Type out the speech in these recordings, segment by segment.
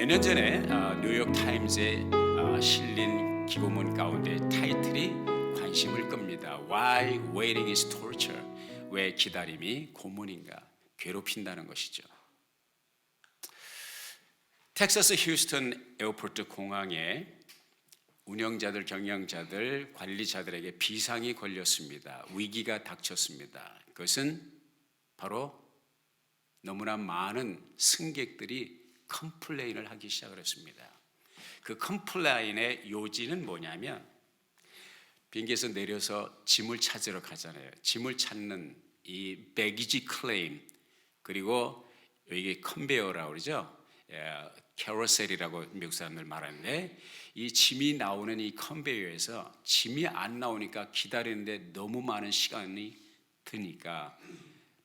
몇 년 전에 뉴욕 타임즈에 실린 기고문 가운데 타이틀이 관심을 끕니다. Why waiting is torture? 왜 기다림이 고문인가? 괴롭힌다는 것이죠. 텍사스 휴스턴 에어포트 공항에 운영자들, 경영자들, 관리자들에게 비상이 걸렸습니다. 위기가 닥쳤습니다. 그것은 바로 너무나 많은 승객들이 컴플레인을 하기 시작을 했습니다. 그 컴플레인의 요지는 뭐냐면, 비행기에서 내려서 짐을 찾으러 가잖아요. 짐을 찾는 이 배기지 클레임, 그리고 여기 컨베어라고 그러죠. 캐러셀이라고 미국 사람들 말하는데, 이 짐이 나오는 이 컨베이어에서 짐이 안 나오니까 기다리는데 너무 많은 시간이 드니까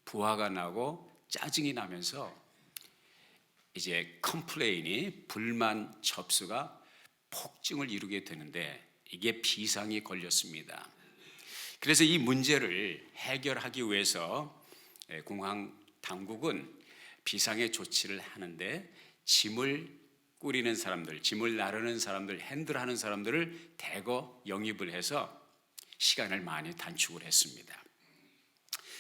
부하가 나고 짜증이 나면서 이제 컴플레인이, 불만 접수가 폭증을 이루게 되는데, 이게 비상이 걸렸습니다. 그래서 이 문제를 해결하기 위해서 공항 당국은 비상의 조치를 하는데, 짐을 꾸리는 사람들, 짐을 나르는 사람들, 핸들하는 사람들을 대거 영입을 해서 시간을 많이 단축을 했습니다.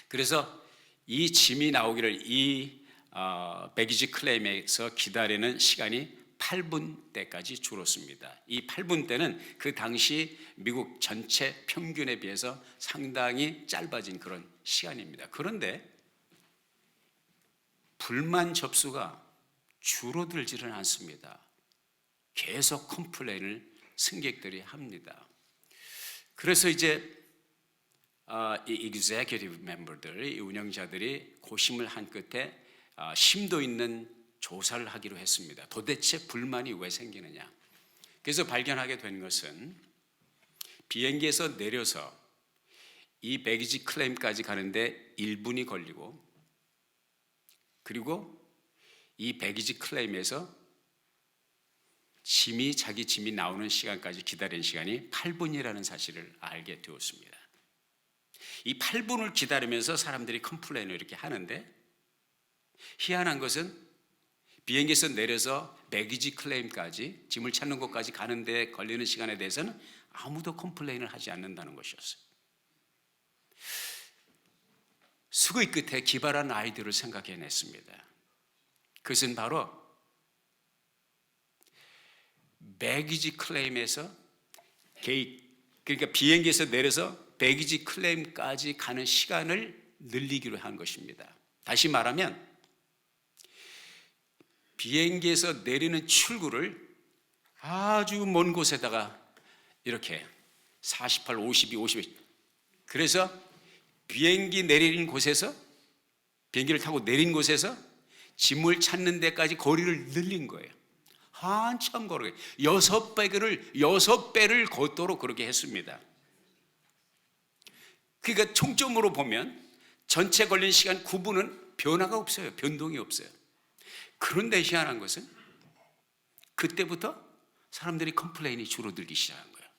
그래서 이 짐이 나오기를, 이 배기지 클레임에서 기다리는 시간이 8분대까지 줄었습니다. 이 8분대는 그 당시 미국 전체 평균에 비해서 상당히 짧아진 그런 시간입니다. 그런데 불만 접수가 줄어들지는 않습니다. 계속 컴플레인을 승객들이 합니다. 그래서 이제 이 executive 멤버들, 이 운영자들이 고심을 한 끝에 심도 있는 조사를 하기로 했습니다. 도대체 불만이 왜 생기느냐. 그래서 발견하게 된 것은, 비행기에서 내려서 이 배기지 클레임까지 가는데 1분이 걸리고, 그리고 이 배기지 클레임에서 자기 짐이 나오는 시간까지 기다린 시간이 8분이라는 사실을 알게 되었습니다. 이 8분을 기다리면서 사람들이 컴플레인을 이렇게 하는데, 희한한 것은 비행기에서 내려서 배기지 클레임까지, 짐을 찾는 곳까지 가는데 걸리는 시간에 대해서는 아무도 컴플레인을 하지 않는다는 것이었어요. 수고의 끝에 기발한 아이디어를 생각해냈습니다. 그것은 바로 배기지 클레임에서, 그러니까 비행기에서 내려서 배기지 클레임까지 가는 시간을 늘리기로 한 것입니다. 다시 말하면, 비행기에서 내리는 출구를 아주 먼 곳에다가 이렇게 48, 52, 52, 그래서 비행기 내리는 곳에서, 비행기를 타고 내린 곳에서 짐을 찾는 데까지 거리를 늘린 거예요. 한참 걸어요. 6배를 걷도록 그렇게 했습니다. 그러니까 총점으로 보면 전체 걸린 시간 9분은 변화가 없어요. 변동이 없어요. 그런데 희한한 것은, 그때부터 사람들이 컴플레인이 줄어들기 시작한 거예요.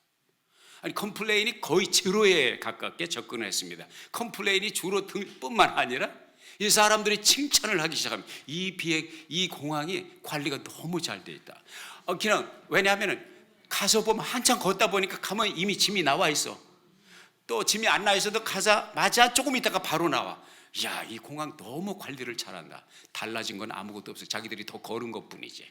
아니, 컴플레인이 거의 제로에 가깝게 접근을 했습니다. 컴플레인이 줄어들 뿐만 아니라 이 사람들이 칭찬을 하기 시작합니다. 이 공항이 관리가 너무 잘 돼 있다. 그냥, 왜냐하면 가서 보면 한참 걷다 보니까 가면 이미 짐이 나와 있어. 또 짐이 안 나와 있어도 가자마자 조금 있다가 바로 나와. 야, 이 공항 너무 관리를 잘한다. 달라진 건 아무것도 없어요. 자기들이 더 걸은 것뿐이지.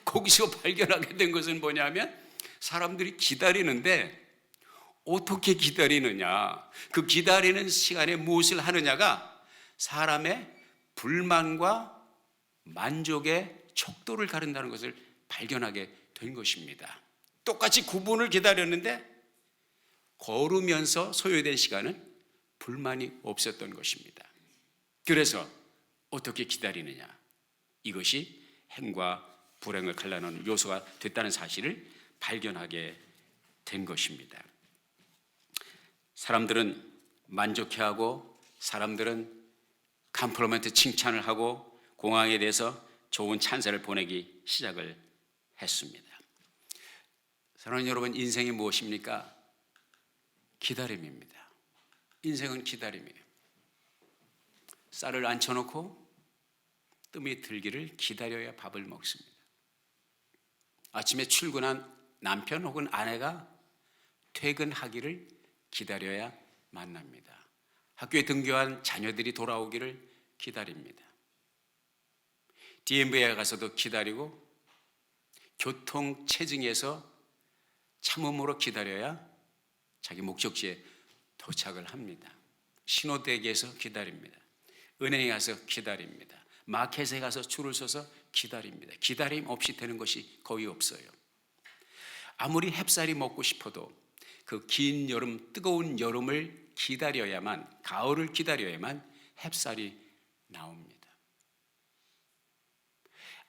거기서 발견하게 된 것은 뭐냐면, 사람들이 기다리는데 어떻게 기다리느냐, 그 기다리는 시간에 무엇을 하느냐가 사람의 불만과 만족의 척도를 가른다는 것을 발견하게 된 것입니다. 똑같이 9분을 기다렸는데 걸으면서 소요된 시간은 불만이 없었던 것입니다. 그래서 어떻게 기다리느냐, 이것이 행과 불행을 갈라놓는 요소가 됐다는 사실을 발견하게 된 것입니다. 사람들은 만족해하고, 사람들은 컴플리먼트, 칭찬을 하고, 공항에 대해서 좋은 찬사를 보내기 시작을 했습니다. 사랑하는 여러분, 인생이 무엇입니까? 기다림입니다. 인생은 기다림이에요. 쌀을 앉혀놓고 뜸이 들기를 기다려야 밥을 먹습니다. 아침에 출근한 남편 혹은 아내가 퇴근하기를 기다려야 만납니다. 학교에 등교한 자녀들이 돌아오기를 기다립니다. DMV에 가서도 기다리고 교통체증에서 참음으로 기다려야 자기 목적지에 도착을 합니다. 신호대기에서 기다립니다. 은행에 가서 기다립니다. 마켓에 가서 줄을 서서 기다립니다. 기다림 없이 되는 것이 거의 없어요. 아무리 햅쌀이 먹고 싶어도 그 긴 여름, 뜨거운 여름을 기다려야만, 가을을 기다려야만 햅쌀이 나옵니다.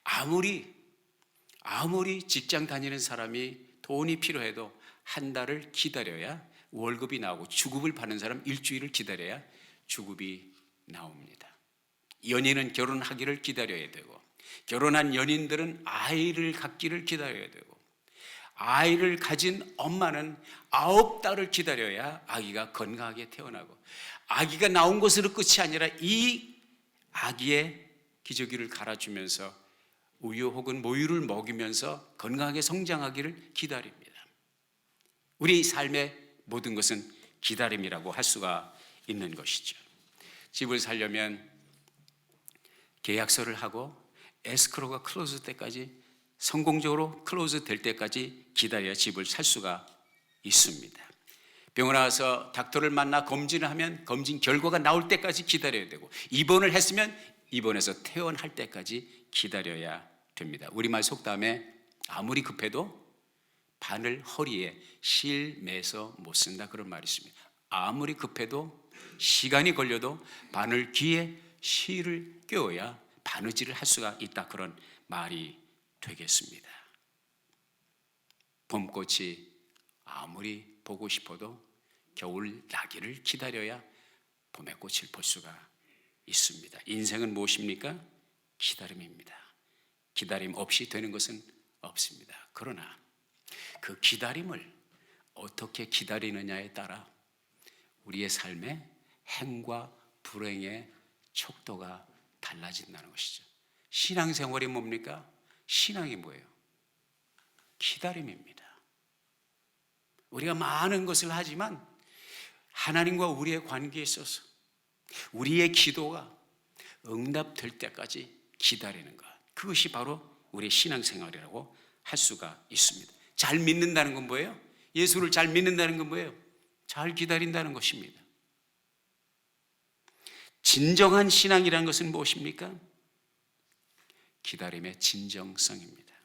아무리 직장 다니는 사람이 돈이 필요해도 한 달을 기다려야 월급이 나오고, 주급을 받는 사람 일주일을 기다려야 주급이 나옵니다. 연인은 결혼하기를 기다려야 되고, 결혼한 연인들은 아이를 갖기를 기다려야 되고, 아이를 가진 엄마는 9달을 기다려야 아기가 건강하게 태어나고, 아기가 나온 것으로 끝이 아니라 이 아기의 기저귀를 갈아주면서 우유 혹은 모유를 먹이면서 건강하게 성장하기를 기다립니다. 우리 삶의 모든 것은 기다림이라고 할 수가 있는 것이죠. 집을 살려면 계약서를 하고 에스크로가 클로즈 때까지, 성공적으로 클로즈 될 때까지 기다려야 집을 살 수가 있습니다. 병원에 와서 닥터를 만나 검진을 하면 검진 결과가 나올 때까지 기다려야 되고, 입원을 했으면 입원해서 퇴원할 때까지 기다려야 됩니다. 우리말 속담에 아무리 급해도 바늘 허리에 실 매서 못 쓴다, 그런 말이 있습니다. 아무리 급해도, 시간이 걸려도 바늘 귀에 실을 꿰어야 바느질을 할 수가 있다, 그런 말이 되겠습니다. 봄꽃이 아무리 보고 싶어도 겨울 나기를 기다려야 봄의 꽃을 볼 수가 있습니다. 인생은 무엇입니까? 기다림입니다. 기다림 없이 되는 것은 없습니다. 그러나 그 기다림을 어떻게 기다리느냐에 따라 우리의 삶의 행과 불행의 척도가 달라진다는 것이죠. 신앙생활이 뭡니까? 신앙이 뭐예요? 기다림입니다. 우리가 많은 것을 하지만 하나님과 우리의 관계에 있어서 우리의 기도가 응답될 때까지 기다리는 것, 그것이 바로 우리의 신앙생활이라고 할 수가 있습니다. 잘 믿는다는 건 뭐예요? 예수를 잘 믿는다는 건 뭐예요? 잘 기다린다는 것입니다. 진정한 신앙이라는 것은 무엇입니까? 기다림의 진정성입니다.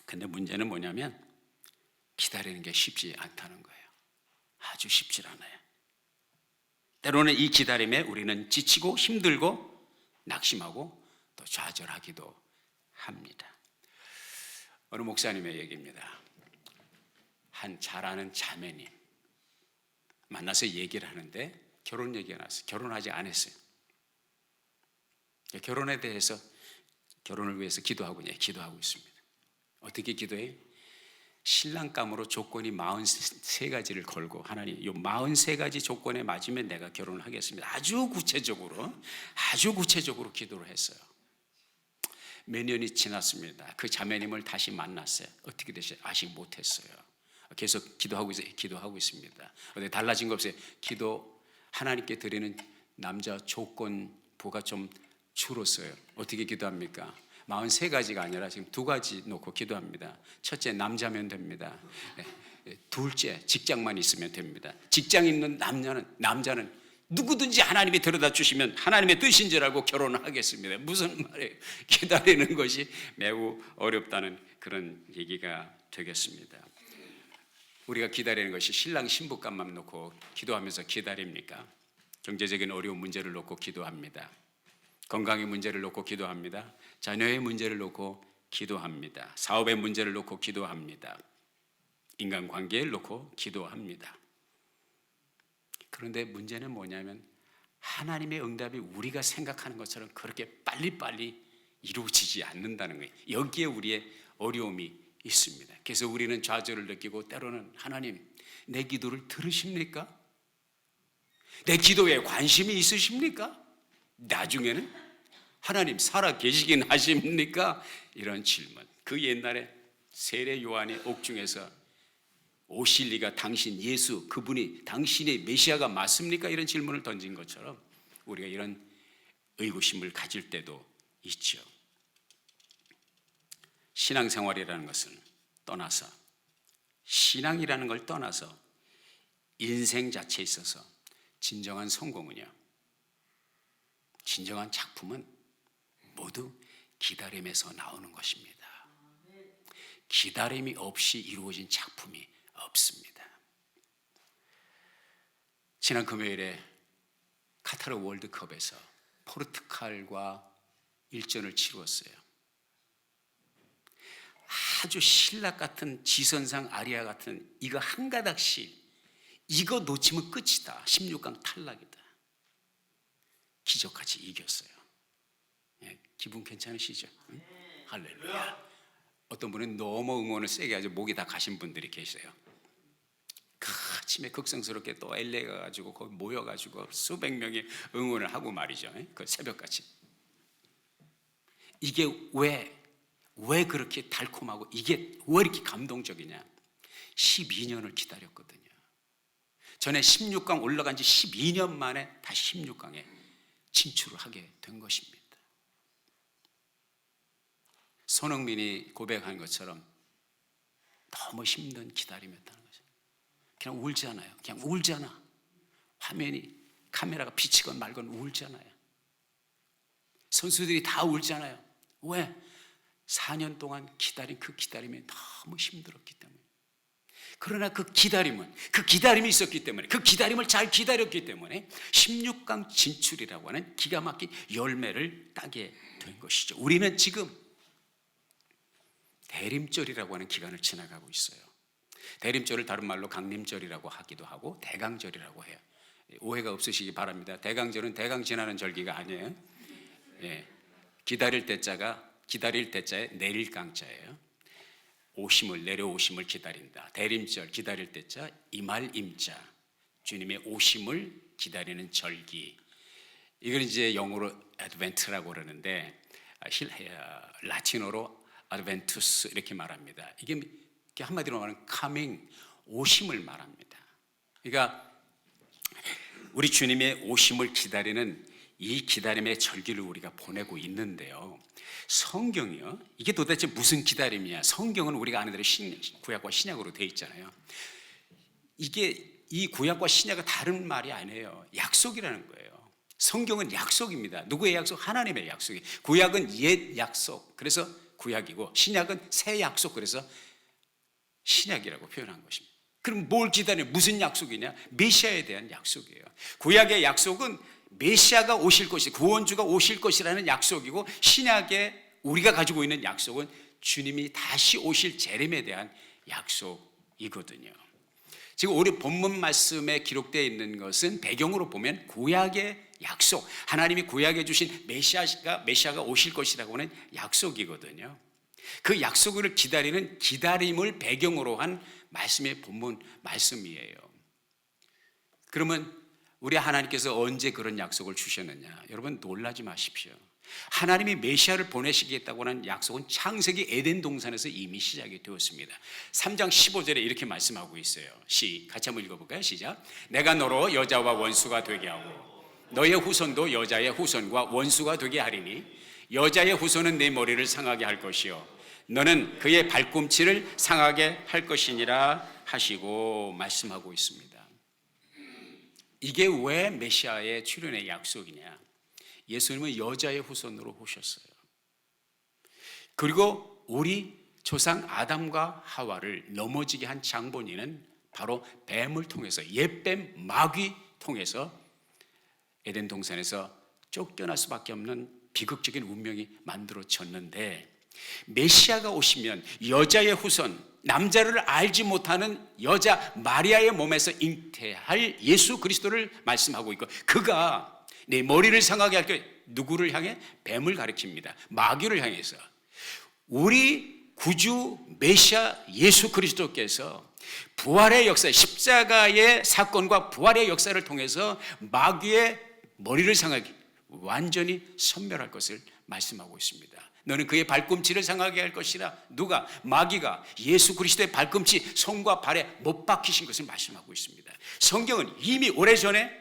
근데 문제는 뭐냐면 기다리는 게 쉽지 않다는 거예요. 아주 쉽지 않아요. 때로는 이 기다림에 우리는 지치고 힘들고 낙심하고 또 좌절하기도 합니다. 어느 목사님의 얘기입니다. 한 잘 아는 자매님 만나서 얘기를 하는데 결혼 얘기가 나왔어요. 결혼하지 않았어요. 결혼에 대해서, 결혼을 위해서 기도하고 있습니다. 어떻게 기도해요? 신랑감으로 조건이 43가지를 걸고, 하나님 이 43가지 조건에 맞으면 내가 결혼을 하겠습니다. 아주 구체적으로 기도를 했어요. 몇 년이 지났습니다. 그 자매님을 다시 만났어요. 어떻게 되셨어요? 아직 못했어요. 계속 기도하고 있습니다. 근데 달라진 거 없어요. 하나님께 드리는 남자 조건부가 좀 줄었어요. 어떻게 기도합니까? 43가지가 아니라 지금 2가지 놓고 기도합니다. 첫째, 남자면 됩니다. 둘째, 직장만 있으면 됩니다. 직장 있는 남자는 누구든지 하나님이 데려다 주시면 하나님의 뜻인 줄 알고 결혼을 하겠습니다. 무슨 말이에요? 기다리는 것이 매우 어렵다는 그런 얘기가 되겠습니다. 우리가 기다리는 것이 신랑 신부감만 놓고 기도하면서 기다립니까? 경제적인 어려운 문제를 놓고 기도합니다. 건강의 문제를 놓고 기도합니다. 자녀의 문제를 놓고 기도합니다. 사업의 문제를 놓고 기도합니다. 인간관계를 놓고 기도합니다. 그런데 문제는 뭐냐면 하나님의 응답이 우리가 생각하는 것처럼 그렇게 빨리빨리 이루어지지 않는다는 거예요. 여기에 우리의 어려움이 있습니다. 그래서 우리는 좌절을 느끼고, 때로는 하나님, 내 기도를 들으십니까? 내 기도에 관심이 있으십니까? 나중에는 하나님 살아 계시긴 하십니까? 이런 질문. 그 옛날에 세례 요한의 옥중에서 오실 리가 당신 예수 그분이 당신의 메시아가 맞습니까? 이런 질문을 던진 것처럼 우리가 이런 의구심을 가질 때도 있죠. 신앙생활이라는 것을 떠나서, 신앙이라는 걸 떠나서 인생 자체에 있어서 진정한 성공은요, 진정한 작품은 모두 기다림에서 나오는 것입니다. 기다림이 없이 이루어진 작품이 없습니다. 지난 금요일에 카타르 월드컵에서 포르투갈과 일전을 치루었어요. 아주 신락 같은 지선상 아리아 같은 이거 한 가닥씩 이거 놓치면 끝이다. 16강 탈락이다. 기적같이 이겼어요. 예, 기분 괜찮으시죠? 응? 할렐루야. 어떤 분은 너무 응원을 세게 하죠. 목이 다 가신 분들이 계세요. 그 아침에 극성스럽게 또 LA 가가지고 거기 모여가지고 수백 명이 응원을 하고 말이죠. 그 새벽같이. 이게 왜 그렇게 달콤하고 이게 왜 이렇게 감동적이냐? 12년을 기다렸거든요. 전에 16강 올라간 지 12년 만에 다시 16강에 진출을 하게 된 것입니다. 손흥민이 고백한 것처럼 너무 힘든 기다림이었다는 거죠. 그냥 울잖아요. 그냥 울잖아. 화면이 카메라가 비치건 말건 울잖아요. 선수들이 다 울잖아요. 왜? 4년 동안 기다린 그 기다림이 너무 힘들었기 때문에. 그러나 그 기다림이 있었기 때문에, 그 기다림을 잘 기다렸기 때문에 16강 진출이라고 하는 기가 막힌 열매를 따게 된 것이죠. 우리는 지금 대림절이라고 하는 기간을 지나가고 있어요. 대림절을 다른 말로 강림절이라고 하기도 하고 대강절이라고 해요. 오해가 없으시기 바랍니다. 대강절은 대강 지나는 절기가 아니에요. 예, 기다릴 때자에 내릴 강자예요. 오심을, 내려오심을 기다린다. 대림절 기다릴 때자 이말 임자, 주님의 오심을 기다리는 절기. 이걸 이제 영어로 advent라고 그러는데 라틴어로 adventus 이렇게 말합니다. 이게 한마디로 말하면 coming, 오심을 말합니다. 그러니까 우리 주님의 오심을 기다리는 이 기다림의 절기를 우리가 보내고 있는데요. 성경이요, 이게 도대체 무슨 기다림이냐? 성경은 우리가 아는 대로 구약과 신약으로 되어 있잖아요. 이게 이 구약과 신약은 다른 말이 아니에요. 약속이라는 거예요. 성경은 약속입니다. 누구의 약속? 하나님의 약속이. 구약은 옛 약속, 그래서 구약이고, 신약은 새 약속, 그래서 신약이라고 표현한 것입니다. 그럼 뭘 기다려? 무슨 약속이냐? 메시아에 대한 약속이에요. 구약의 약속은 메시아가 오실 것이, 구원주가 오실 것이라는 약속이고, 신약에 우리가 가지고 있는 약속은 주님이 다시 오실 재림에 대한 약속이거든요. 지금 우리 본문 말씀에 기록되어 있는 것은 배경으로 보면 구약의 약속, 하나님이 구약에 주신 메시아가 오실 것이라고 하는 약속이거든요. 그 약속을 기다리는 기다림을 배경으로 한 말씀의 본문 말씀이에요. 그러면 우리 하나님께서 언제 그런 약속을 주셨느냐? 여러분 놀라지 마십시오. 하나님이 메시아를 보내시겠다고 하는 약속은 창세기 에덴 동산에서 이미 시작이 되었습니다. 3장 15절에 이렇게 말씀하고 있어요. 같이 한번 읽어볼까요? 시작. 내가 너로 여자와 원수가 되게 하고 너의 후손도 여자의 후손과 원수가 되게 하리니 여자의 후손은 내 머리를 상하게 할 것이요 너는 그의 발꿈치를 상하게 할 것이니라 하시고 말씀하고 있습니다. 이게 왜 메시아의 출현의 약속이냐? 예수님은 여자의 후손으로 오셨어요. 그리고 우리 조상 아담과 하와를 넘어지게 한 장본인은 바로 뱀을 통해서, 옛뱀 마귀 통해서 에덴 동산에서 쫓겨날 수밖에 없는 비극적인 운명이 만들어졌는데, 메시아가 오시면 여자의 후손, 남자를 알지 못하는 여자 마리아의 몸에서 잉태할 예수 그리스도를 말씀하고 있고, 그가 내 머리를 상하게 할 것, 누구를 향해? 뱀을 가리킵니다. 마귀를 향해서. 우리 구주 메시아 예수 그리스도께서 부활의 역사, 십자가의 사건과 부활의 역사를 통해서 마귀의 머리를 상하게 완전히 섬멸할 것을 말씀하고 있습니다. 너는 그의 발꿈치를 상하게 할 것이라. 누가? 마귀가 예수 그리스도의 발꿈치 손과 발에 못 박히신 것을 말씀하고 있습니다. 성경은 이미 오래전에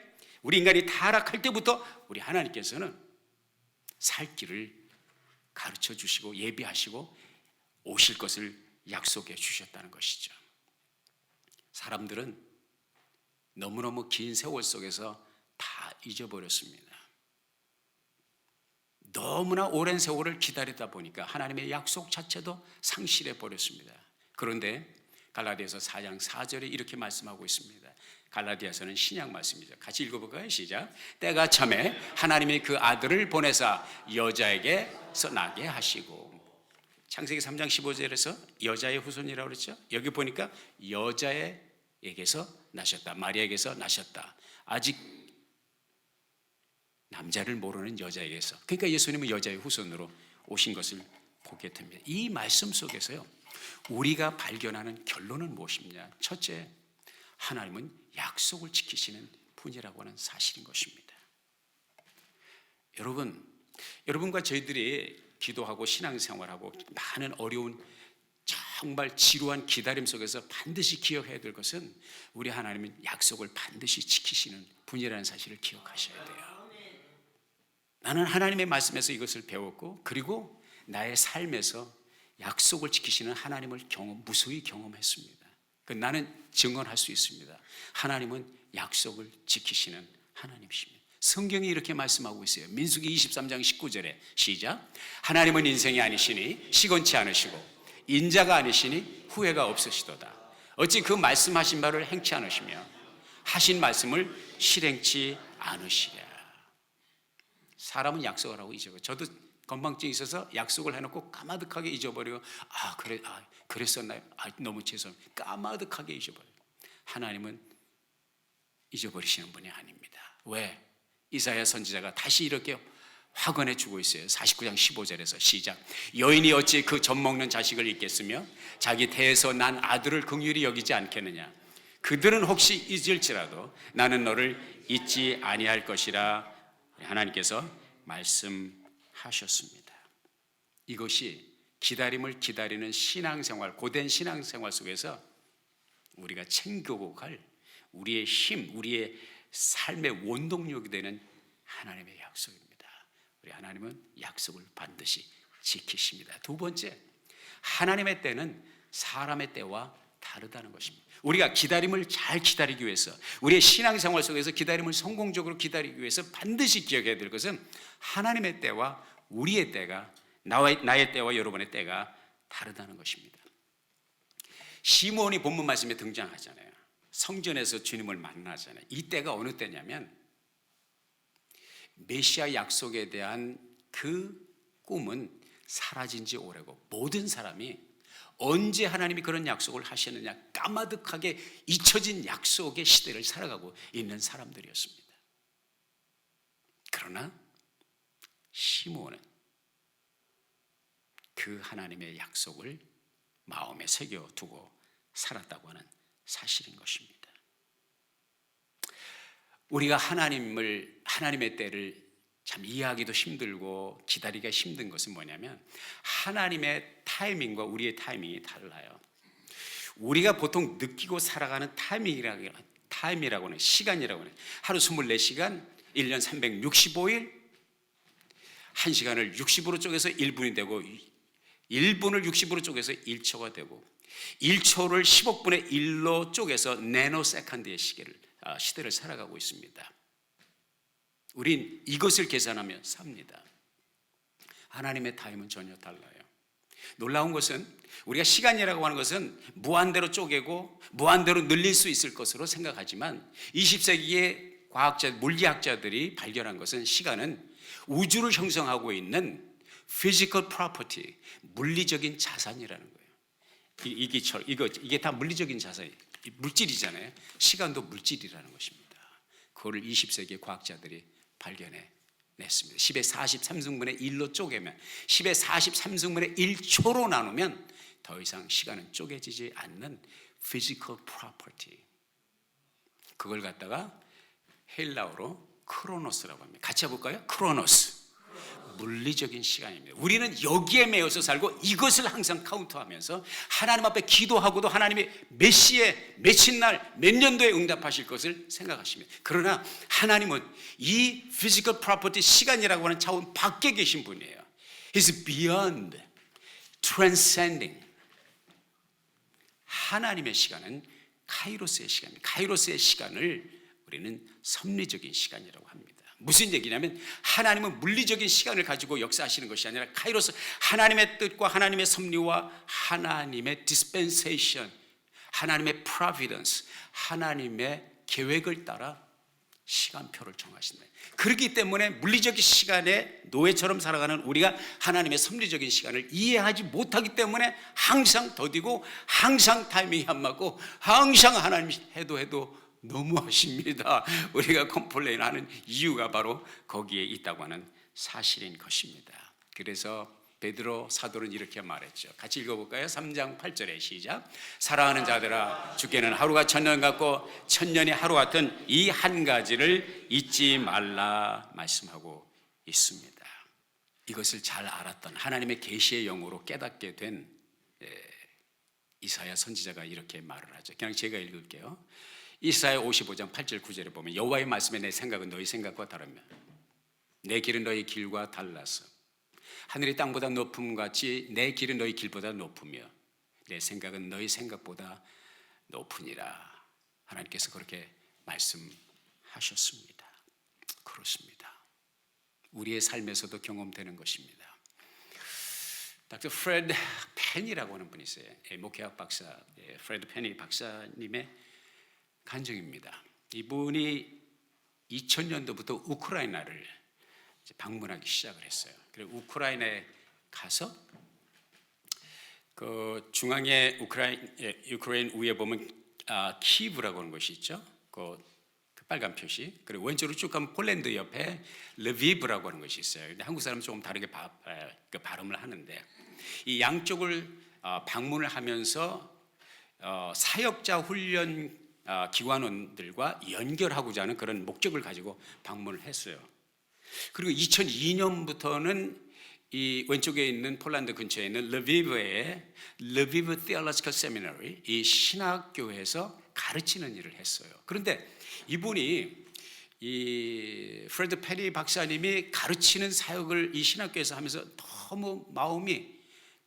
우리 인간이 타락할 때부터 우리 하나님께서는 살 길을 가르쳐 주시고 예비하시고 오실 것을 약속해 주셨다는 것이죠. 사람들은 너무너무 긴 세월 속에서 다 잊어버렸습니다. 너무나 오랜 세월을 기다리다 보니까 하나님의 약속 자체도 상실해 버렸습니다. 그런데 갈라디아서 4장 4절에 이렇게 말씀하고 있습니다. 갈라디아서는 신약 말씀이죠. 같이 읽어볼까요? 시작. 때가 참에 하나님이 그 아들을 보내사 여자에게서 나게 하시고. 창세기 3장 15절에서 여자의 후손이라고 그랬죠. 여기 보니까 여자에게서 나셨다, 마리아에게서 나셨다. 아직 남자를 모르는 여자에게서, 그러니까 예수님은 여자의 후손으로 오신 것을 보게 됩니다. 이 말씀 속에서요, 우리가 발견하는 결론은 무엇이냐? 첫째, 하나님은 약속을 지키시는 분이라고 하는 사실인 것입니다. 여러분과 저희들이 기도하고 신앙생활하고 많은 어려운 정말 지루한 기다림 속에서 반드시 기억해야 될 것은 우리 하나님은 약속을 반드시 지키시는 분이라는 사실을 기억하셔야 돼요. 나는 하나님의 말씀에서 이것을 배웠고, 그리고 나의 삶에서 약속을 지키시는 하나님을 무수히 경험했습니다. 나는 증언할 수 있습니다. 하나님은 약속을 지키시는 하나님이십니다. 성경이 이렇게 말씀하고 있어요. 민수기 23장 19절에 시작. 하나님은 인생이 아니시니 시건치 않으시고 인자가 아니시니 후회가 없으시도다. 어찌 그 말씀하신 바를 행치 않으시며 하신 말씀을 실행치 않으시랴. 사람은 약속을 하고 잊어버려요. 저도 건망증이 있어서 약속을 해놓고 까마득하게 잊어버리고 그랬었나요? 너무 죄송합니다. 까마득하게 잊어버려요. 하나님은 잊어버리시는 분이 아닙니다. 왜? 이사야 선지자가 다시 이렇게 확언해 주고 있어요. 49장 15절에서 시작. 여인이 어찌 그 젖먹는 자식을 잊겠으며 자기 태에서 난 아들을 긍휼히 여기지 않겠느냐. 그들은 혹시 잊을지라도 나는 너를 잊지 아니할 것이라 하나님께서 말씀하셨습니다. 이것이 기다림을 기다리는 신앙생활, 고된 신앙생활 속에서 우리가 챙겨고 갈 우리의 힘, 우리의 삶의 원동력이 되는 하나님의 약속입니다. 우리 하나님은 약속을 반드시 지키십니다. 두 번째, 하나님의 때는 사람의 때와 다르다는 것입니다. 우리가 기다림을 잘 기다리기 위해서, 우리의 신앙생활 속에서 기다림을 성공적으로 기다리기 위해서 반드시 기억해야 될 것은 하나님의 때와 우리의 때가, 나의 때와 여러분의 때가 다르다는 것입니다. 시므온이 본문 말씀에 등장하잖아요. 성전에서 주님을 만나잖아요. 이 때가 어느 때냐면 메시아 약속에 대한 그 꿈은 사라진 지 오래고, 모든 사람이 언제 하나님이 그런 약속을 하셨느냐 까마득하게 잊혀진 약속의 시대를 살아가고 있는 사람들이었습니다. 그러나 시므온은 그 하나님의 약속을 마음에 새겨두고 살았다고 하는 사실인 것입니다. 우리가 하나님의 때를 참 이해하기도 힘들고 기다리기가 힘든 것은 뭐냐면 하나님의 타이밍과 우리의 타이밍이 달라요. 우리가 보통 느끼고 살아가는 타임이라고는 시간이라고 하는 하루 24시간, 1년 365일, 1시간을 60으로 쪼개서 1분이 되고 1분을 60으로 쪼개서 1초가 되고 1초를 10억분의 1로 쪼개서 네노세컨드의 시대를 살아가고 있습니다. 우린 이것을 계산하며 삽니다. 하나님의 타임은 전혀 달라요. 놀라운 것은 우리가 시간이라고 하는 것은 무한대로 쪼개고 무한대로 늘릴 수 있을 것으로 생각하지만 20세기의 물리학자들이 발견한 것은 시간은 우주를 형성하고 있는 physical property, 물리적인 자산이라는 거예요. 이게 다 물리적인 자산이 물질이잖아요. 시간도 물질이라는 것입니다. 그거를 20세기의 과학자들이 발견해 냈습니다. 10의 43승분의 1로 쪼개면 10의 43승분의 1초로 나누면 더 이상 시간은 쪼개지지 않는 physical property. 그걸 갖다가 헬라어로 크로노스라고 합니다. 같이 해볼까요? 크로노스. 물리적인 시간입니다. 우리는 여기에 매여서 살고 이것을 항상 카운트하면서 하나님 앞에 기도하고도 하나님이 몇 시에 며칠 날 몇 년도에 응답하실 것을 생각하십니다. 그러나 하나님은 이 physical property 시간이라고 하는 차원 밖에 계신 분이에요. He's beyond, transcending. 하나님의 시간은 카이로스의 시간입니다. 카이로스의 시간을 우리는 섭리적인 시간이라고 합니다. 무슨 얘기냐면 하나님은 물리적인 시간을 가지고 역사하시는 것이 아니라 카이로스, 하나님의 뜻과 하나님의 섭리와 하나님의 dispensation, 하나님의 providence, 하나님의 계획을 따라 시간표를 정하신다. 그렇기 때문에 물리적인 시간에 노예처럼 살아가는 우리가 하나님의 섭리적인 시간을 이해하지 못하기 때문에 항상 더디고 항상 타이밍이 안 맞고 항상 하나님 해도 너무하십니다. 우리가 컴플레인하는 이유가 바로 거기에 있다고 하는 사실인 것입니다. 그래서 베드로 사도는 이렇게 말했죠. 같이 읽어볼까요? 3장 8절에 시작. 사랑하는 자들아, 주께는 하루가 천년 같고 천년이 하루 같은 이 한 가지를 잊지 말라 말씀하고 있습니다. 이것을 잘 알았던 하나님의 계시의 영으로 깨닫게 된 이사야 선지자가 이렇게 말을 하죠. 그냥 제가 읽을게요. 이사야 55장 8절 9절에 보면 여호와의 말씀에 내 생각은 너희 생각과 다르며 내 길은 너희 길과 달라서 하늘이 땅보다 높음같이 내 길은 너희 길보다 높으며 내 생각은 너희 생각보다 높으니라. 하나님께서 그렇게 말씀하셨습니다. 그렇습니다. 우리의 삶에서도 경험되는 것입니다. 닥터 프레드 펜이라고 하는 분이 있어요. 목회학 박사 프레드 펜이 박사님의 간증입니다. 이분이 2000년도부터 우크라이나를 방문하기 시작을 했어요. 그리고 우크라이나에 가서 그 중앙에 우크라이나 위에 보면 키브라고 하는 것이 있죠. 그 빨간 표시. 그리고 왼쪽으로 쭉 가면 폴란드 옆에 르비브라고 하는 것이 있어요. 근데 한국 사람은 조금 다르게 발음을 하는데 이 양쪽을 방문을 하면서 사역자 훈련 기관원들과 연결하고자 하는 그런 목적을 가지고 방문을 했어요. 그리고 2002년부터는 이 왼쪽에 있는 폴란드 근처에 있는 르비브의 르비브 Theological Seminary, 이 신학교에서 가르치는 일을 했어요. 그런데 이분이 이 프레드 페리 박사님이 가르치는 사역을 이 신학교에서 하면서 너무 마음이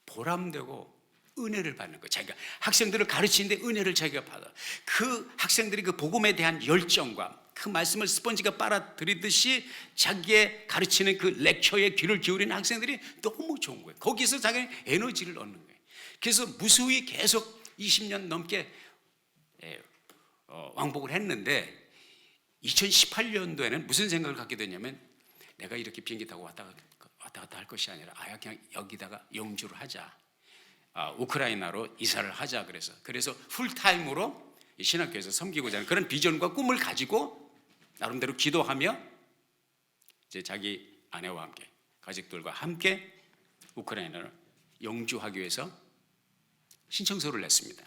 보람되고 은혜를 받는 거예요. 자기가 학생들을 가르치는데 은혜를 자기가 받아. 그 학생들이 그 복음에 대한 열정과 그 말씀을 스펀지가 빨아들이듯이 자기의 가르치는 그 렉처에 귀를 기울이는 학생들이 너무 좋은 거예요. 거기서 자기는 에너지를 얻는 거예요. 그래서 무수히 계속 20년 넘게 왕복을 했는데 2018년도에는 무슨 생각을 갖게 됐냐면 내가 이렇게 비행기 타고 왔다 갔다 할 것이 아니라 그냥 여기다가 영주를 하자. 우크라이나로 이사를 하자. 그래서 풀타임으로 신학교에서 섬기고자 하는 그런 비전과 꿈을 가지고 나름대로 기도하며 이제 자기 아내와 함께 가족들과 함께 우크라이나를 영주하기 위해서 신청서를 냈습니다.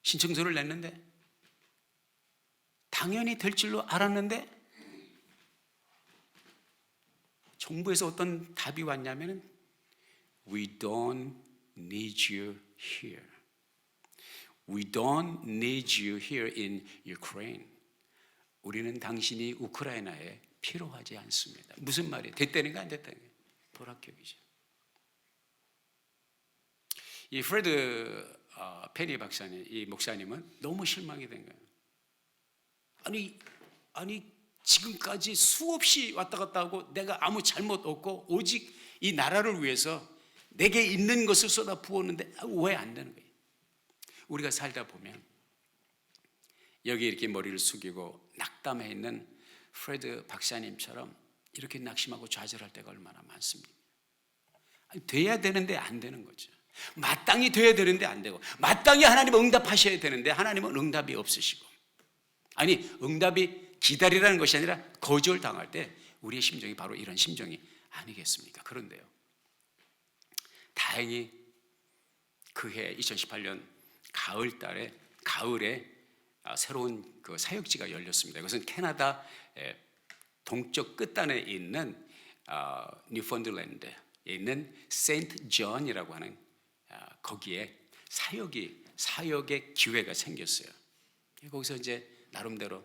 신청서를 냈는데 당연히 될 줄로 알았는데 정부에서 어떤 답이 왔냐면은 We don't need you here. We don't need you here in Ukraine. 우리는 당신이 우크라이나에 필요하지 않습니다. 무슨 말이에요? 됐다는 거 안 됐다는 거예요? 불합격이죠. 이 프레드 페리 박사님, 이 목사님은 너무 실망이 된 거예요. 아니 지금까지 수없이 왔다 갔다 하고 내가 아무 잘못 없고 오직 이 나라를 위해서 내게 있는 것을 쏟아 부었는데 왜 안 되는 거예요? 우리가 살다 보면 여기 이렇게 머리를 숙이고 낙담해 있는 프레드 박사님처럼 이렇게 낙심하고 좌절할 때가 얼마나 많습니까? 돼야 되는데 안 되는 거죠. 마땅히 돼야 되는데 안 되고 마땅히 하나님 응답하셔야 되는데 하나님은 응답이 없으시고 응답이 기다리라는 것이 아니라 거절당할 때 우리의 심정이 바로 이런 심정이 아니겠습니까? 그런데요, 다행히 그해 2018년 가을에 새로운 그 사역지가 열렸습니다. 이것은 캐나다 동쪽 끝단에 있는 뉴펀들랜드에 있는 세인트 존이라고 하는 거기에 사역의 기회가 생겼어요. 거기서 이제 나름대로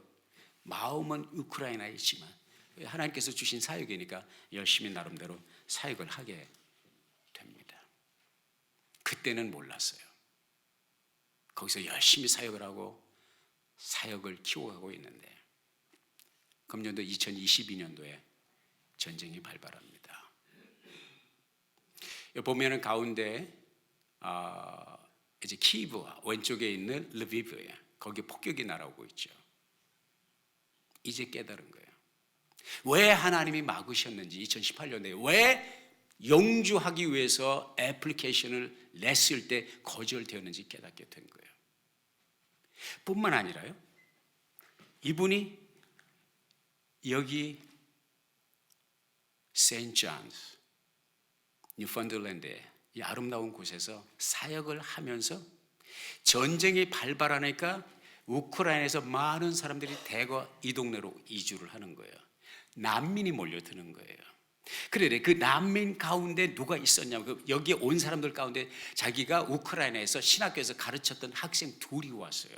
마음은 우크라이나에 있지만 하나님께서 주신 사역이니까 열심히 나름대로 사역을 하게 됩니다. 그때는 몰랐어요. 거기서 열심히 사역을 하고 사역을 키워가고 있는데 금년도 2022년도에 전쟁이 발발합니다. 여기 보면은 가운데 이제 키이브 왼쪽에 있는 르비브에 거기 폭격이 날아오고 있죠. 이제 깨달은 거예요. 왜 하나님이 막으셨는지 2018년에 왜 영주하기 위해서 애플리케이션을 냈을 때 거절되었는지 깨닫게 된 거예요. 뿐만 아니라요, 이분이 여기 세인트 존스 뉴펀들랜드의 이 아름다운 곳에서 사역을 하면서 전쟁이 발발하니까 우크라이나에서 많은 사람들이 대거 이 동네로 이주를 하는 거예요. 난민이 몰려드는 거예요. 그런데 그 난민 가운데 누가 있었냐면 여기에 온 사람들 가운데 자기가 우크라이나에서 신학교에서 가르쳤던 학생 둘이 왔어요.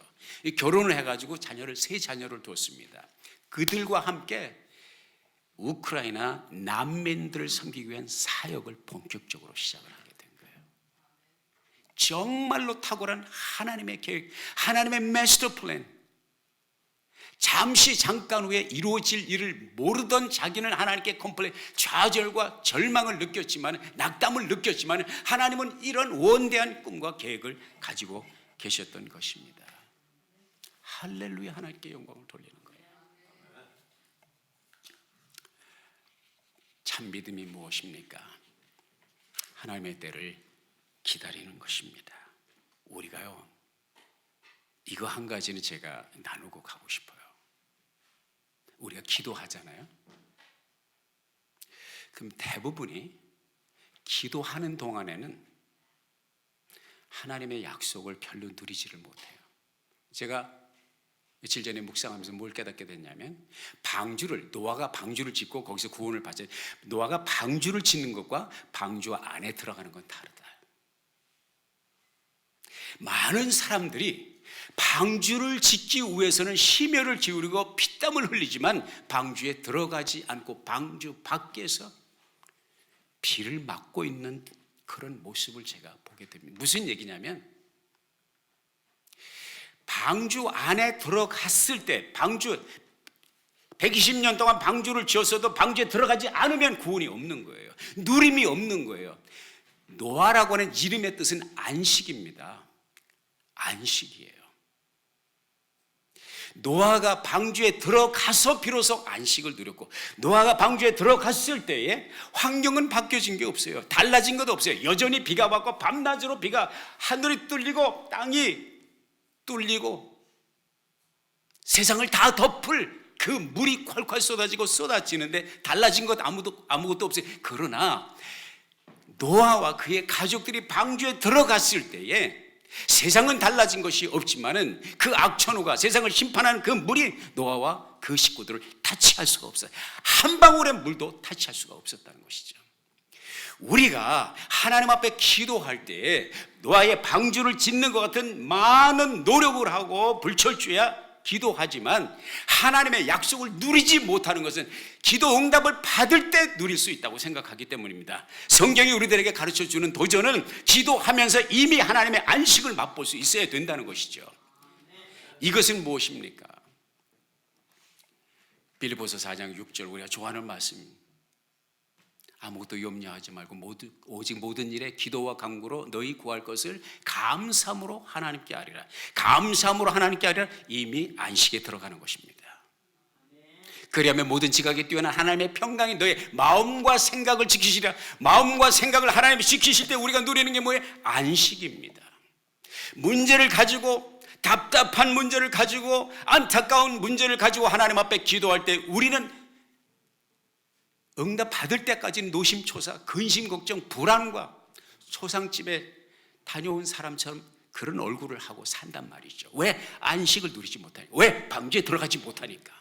결혼을 해가지고 세 자녀를 뒀습니다. 그들과 함께 우크라이나 난민들을 섬기기 위한 사역을 본격적으로 시작을 하게 된 거예요. 정말로 탁월한 하나님의 계획, 하나님의 마스터 플랜. 잠깐 후에 이루어질 일을 모르던 자기는 하나님께 컴플레인, 좌절과 절망을 느꼈지만, 낙담을 느꼈지만 하나님은 이런 원대한 꿈과 계획을 가지고 계셨던 것입니다. 할렐루야, 하나님께 영광을 돌리는 거예요. 참 믿음이 무엇입니까? 하나님의 때를 기다리는 것입니다. 우리가요, 이거 한 가지는 제가 나누고 가고 싶어요. 우리가 기도하잖아요. 그럼 대부분이 기도하는 동안에는 하나님의 약속을 별로 누리지를 못해요. 제가 며칠 전에 묵상하면서 뭘 깨닫게 됐냐면, 노아가 방주를 짓고 거기서 구원을 받았어요. 노아가 방주를 짓는 것과 방주 안에 들어가는 건 다르다. 많은 사람들이 방주를 짓기 위해서는 심혈을 기울이고 피땀을 흘리지만 방주에 들어가지 않고 방주 밖에서 비를 맞고 있는 그런 모습을 제가 보게 됩니다. 무슨 얘기냐면, 방주 안에 들어갔을 때 120년 동안 방주를 지었어도 방주에 들어가지 않으면 구원이 없는 거예요. 누림이 없는 거예요. 노아라고 하는 이름의 뜻은 안식입니다. 안식이에요. 노아가 방주에 들어가서 비로소 안식을 누렸고, 노아가 방주에 들어갔을 때에 환경은 바뀌어진 게 없어요. 달라진 것도 없어요. 여전히 비가 왔고 밤낮으로 비가, 하늘이 뚫리고 땅이 뚫리고 세상을 다 덮을 그 물이 콸콸 쏟아지고 쏟아지는데 달라진 것 아무것도 없어요. 그러나 노아와 그의 가족들이 방주에 들어갔을 때에 세상은 달라진 것이 없지만은 그 악천후가 세상을 심판하는 그 물이 노아와 그 식구들을 타치할 수가 없어요. 한 방울의 물도 타치할 수가 없었다는 것이죠. 우리가 하나님 앞에 기도할 때 노아의 방주를 짓는 것 같은 많은 노력을 하고 불철주야 기도하지만 하나님의 약속을 누리지 못하는 것은 기도 응답을 받을 때 누릴 수 있다고 생각하기 때문입니다. 성경이 우리들에게 가르쳐주는 도전은 기도하면서 이미 하나님의 안식을 맛볼 수 있어야 된다는 것이죠. 이것은 무엇입니까? 빌립보서 4장 6절 우리가 좋아하는 말씀, 아무것도 염려하지 말고 오직 모든 일에 기도와 간구로 너희 구할 것을 감사함으로 하나님께 아뢰라. 감사함으로 하나님께 아뢰라. 이미 안식에 들어가는 것입니다. 그리하면 모든 지각에 뛰어난 하나님의 평강이 너의 마음과 생각을 지키시리라. 마음과 생각을 하나님이 지키실 때 우리가 누리는 게 뭐예요? 안식입니다. 문제를 가지고, 답답한 문제를 가지고, 안타까운 문제를 가지고 하나님 앞에 기도할 때 우리는 응답 받을 때까지는 노심초사, 근심걱정, 불안과 초상집에 다녀온 사람처럼 그런 얼굴을 하고 산단 말이죠. 왜? 안식을 누리지 못하니까. 왜? 방주에 들어가지 못하니까.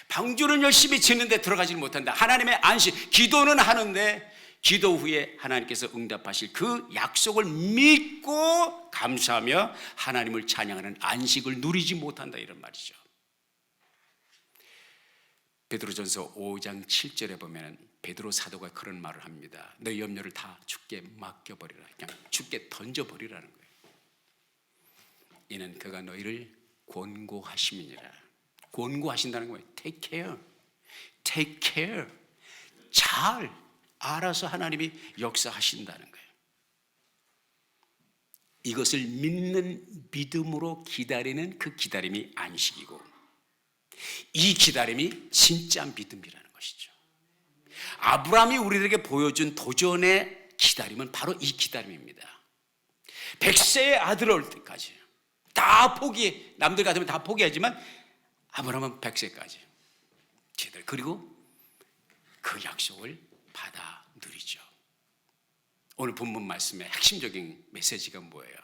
방주는 열심히 짓는데 들어가지 못한다. 하나님의 안식, 기도는 하는데 기도 후에 하나님께서 응답하실 그 약속을 믿고 감사하며 하나님을 찬양하는 안식을 누리지 못한다, 이런 말이죠. 베드로전서 5장 7절에 보면 베드로 사도가 그런 말을 합니다. 너희 염려를 다 주께 맡겨버리라. 그냥 주께 던져버리라는 거예요. 이는 그가 너희를 권고하심이니라. 권고하신다는 거예요. Take care. Take care. 잘 알아서 하나님이 역사하신다는 거예요. 이것을 믿는 믿음으로 기다리는 그 기다림이 안식이고, 이 기다림이 진짜 믿음이라는 것이죠. 아브라함이 우리에게 보여준 도전의 기다림은 바로 이 기다림입니다. 100세의 아들 올 때까지 다 포기, 남들 같으면 다 포기하지만 아브라함은 100세까지 기다려. 그리고 그 약속을 받아 누리죠. 오늘 본문 말씀의 핵심적인 메시지가 뭐예요?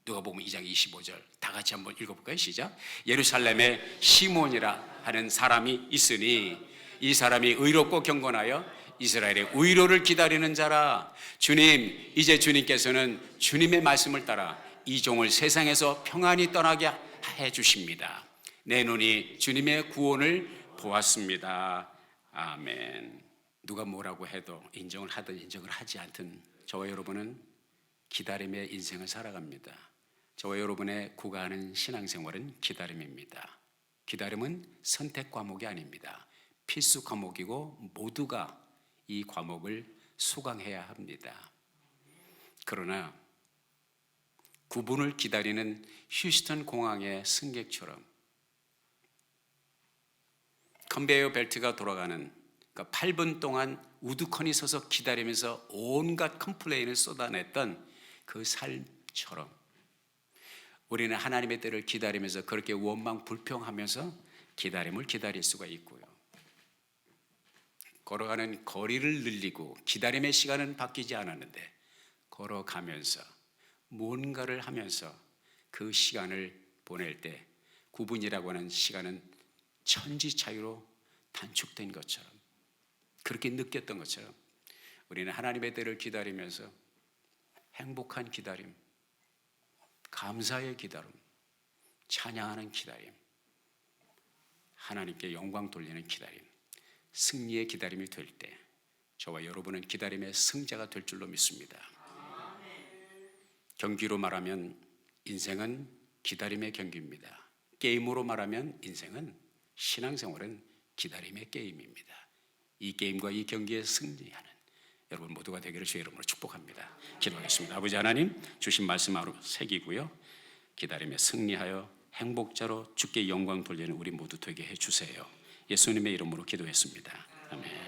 누가복음 2장 25절 다 같이 한번 읽어볼까요? 시작. 예루살렘에 시몬이라 하는 사람이 있으니 이 사람이 의롭고 경건하여 이스라엘의 의로를 기다리는 자라. 주님, 이제 주님께서는 주님의 말씀을 따라 이 종을 세상에서 평안히 떠나게 해 주십니다. 내 눈이 주님의 구원을 보았습니다. 아멘. 누가 뭐라고 해도 인정을 하든 인정을 하지 않든 저와 여러분은 기다림의 인생을 살아갑니다. 저와 여러분의 구가하는 신앙생활은 기다림입니다. 기다림은 선택 과목이 아닙니다. 필수 과목이고 모두가 이 과목을 수강해야 합니다. 그러나 구분을 기다리는 휴스턴 공항의 승객처럼 컨베이어 벨트가 돌아가는, 그러니까 8분 동안 우두커니 서서 기다리면서 온갖 컴플레인을 쏟아냈던 그 삶처럼 우리는 하나님의 때를 기다리면서 그렇게 원망 불평하면서 기다림을 기다릴 수가 있고요. 걸어가는 거리를 늘리고 기다림의 시간은 바뀌지 않았는데 걸어가면서 뭔가를 하면서 그 시간을 보낼 때 9분이라고 하는 시간은 천지 차이로 단축된 것처럼, 그렇게 느꼈던 것처럼 우리는 하나님의 때를 기다리면서 행복한 기다림, 감사의 기다림, 찬양하는 기다림, 하나님께 영광 돌리는 기다림, 승리의 기다림이 될 때 저와 여러분은 기다림의 승자가 될 줄로 믿습니다. 경기로 말하면 인생은 기다림의 경기입니다. 게임으로 말하면 인생은, 신앙생활은 기다림의 게임입니다. 이 게임과 이 경기에 승리하는 여러분 모두가 되기를 주의 이름으로 축복합니다. 기도하겠습니다. 아버지 하나님, 주신 말씀 하루 새기고요, 기다림에 승리하여 행복자로 주께 영광 돌리는 우리 모두 되게 해주세요. 예수님의 이름으로 기도했습니다. 아멘.